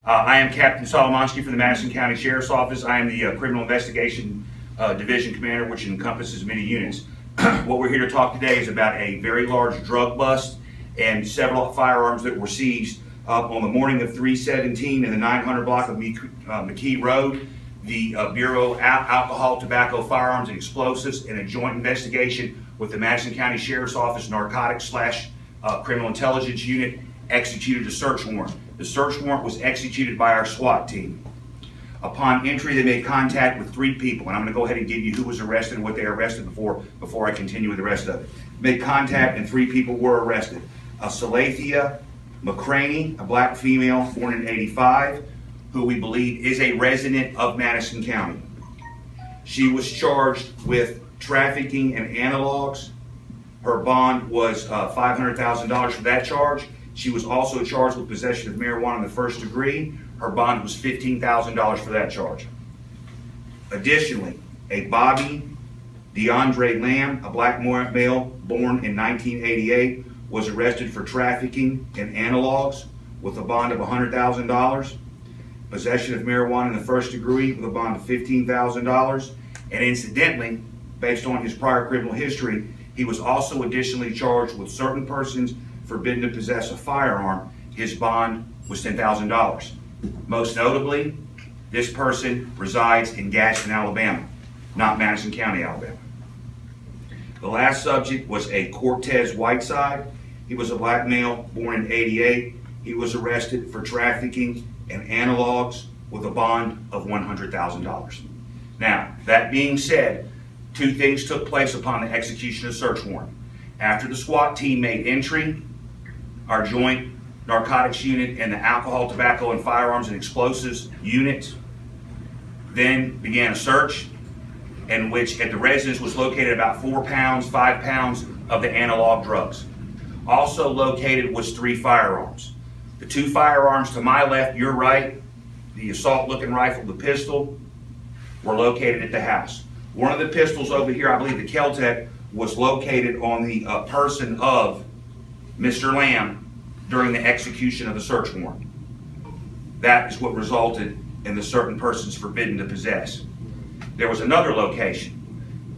I am Captain Salomonsky from the Madison County Sheriff's Office. I am the Criminal Investigation Division Commander, which encompasses many units. What we're here to talk today is about a very large drug bust and several firearms that were seized on the morning of 3/17 in the 900 block of McKee Road. The Bureau of Alcohol, Tobacco, Firearms, and Explosives, in a joint investigation with the Madison County Sheriff's Office Narcotics / Criminal Intelligence Unit, executed a search warrant. The search warrant was executed by our SWAT team. Upon entry, they made contact with 3 people, and I'm going to go ahead and give you who was arrested and what they arrested before I continue with the rest of it. Made contact, and 3 people were arrested. Salafiyyah Mcrainey, a black female, born in '85, who we believe is a resident of Madison County. She was charged with trafficking and analogs. Her bond was $500,000 for that charge. She was also charged with possession of marijuana in the 1st degree. Her bond was $15,000 for that charge. Additionally, a Bobby DeAndre Lamb, a black male born in 1988, was arrested for trafficking and analogs with a bond of $100,000. Possession of marijuana in the 1st degree with a bond of $15,000. And incidentally, based on his prior criminal history, he was also additionally charged with certain persons forbidden to possess a firearm. His bond was $10,000. Most notably, this person resides in Gadsden, Alabama, not Madison County, Alabama. The last subject was a Cortes Whiteside. He was a black male born in '88. He was arrested for trafficking and analogs with a bond of $100,000. Now, that being said, 2 things took place upon the execution of the search warrant. After the SWAT team made entry, our joint narcotics unit and the alcohol, tobacco, and firearms and explosives unit then began a search in which at the residence was located about 4 pounds, 5 pounds of the analog drugs. Also located was 3 firearms. The 2 firearms to my left, your right, the assault-looking rifle, the pistol, were located at the house. One of the pistols over here, I believe the Capt, was located on the person of Mr. Lamb during the execution of the search warrant. That is what resulted in the certain persons forbidden to possess. There was another location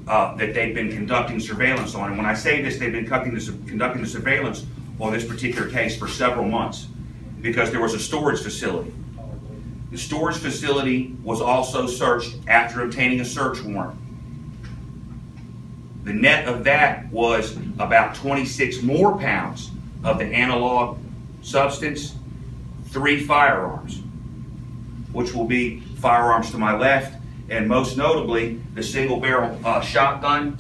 that they've been conducting surveillance on, and when I say this, they've been conducting the surveillance on this particular case for several months because there was a storage facility. The storage facility was also searched after obtaining a search warrant. The net of that was about 26 more pounds of the analog substance, 3 firearms, which will be firearms to my left, and most notably the single barrel shotgun,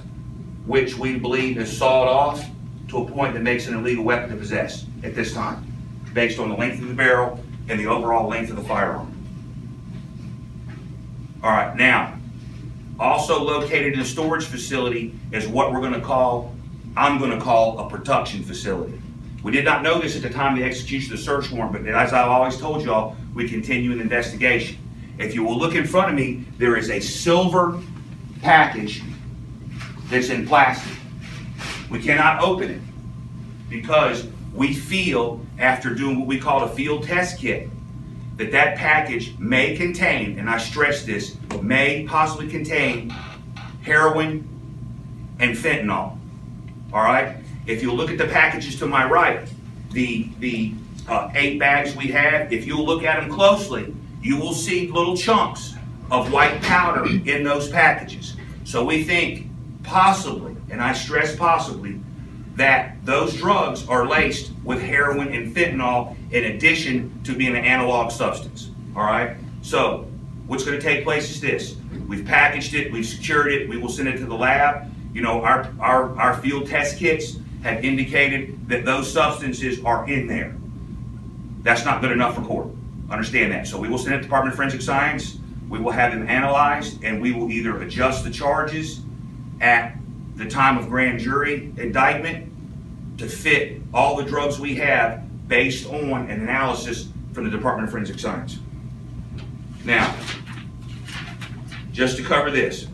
which we believe is sawed off to a point that makes it an illegal weapon to possess at this time, based on the length of the barrel and the overall length of the firearm. All right, now, also located in a storage facility is what I'm going to call a production facility. We did not know this at the time of the execution of the search warrant, but as I've always told y'all, we continue an investigation. If you will look in front of me, there is a silver package that's in plastic. We cannot open it because we feel, after doing what we call a field test kit, that package may contain, and I stress this, may possibly contain heroin and fentanyl. All right? If you look at the packages to my right, the 8 bags we have, if you look at them closely, you will see little chunks of white powder in those packages. So we think possibly, and I stress possibly, that those drugs are laced with heroin and fentanyl in addition to being an analog substance. All right? So what's going to take place is this. We've packaged it, we've secured it, we will send it to the lab. You know, our field test kits have indicated that those substances are in there. That's not good enough for court. Understand that. So we will send it to the Department of Forensic Science, we will have them analyzed, and we will either adjust the charges at the time of grand jury indictment to fit all the drugs we have based on an analysis from the Department of Forensic Science. Now, just to cover this,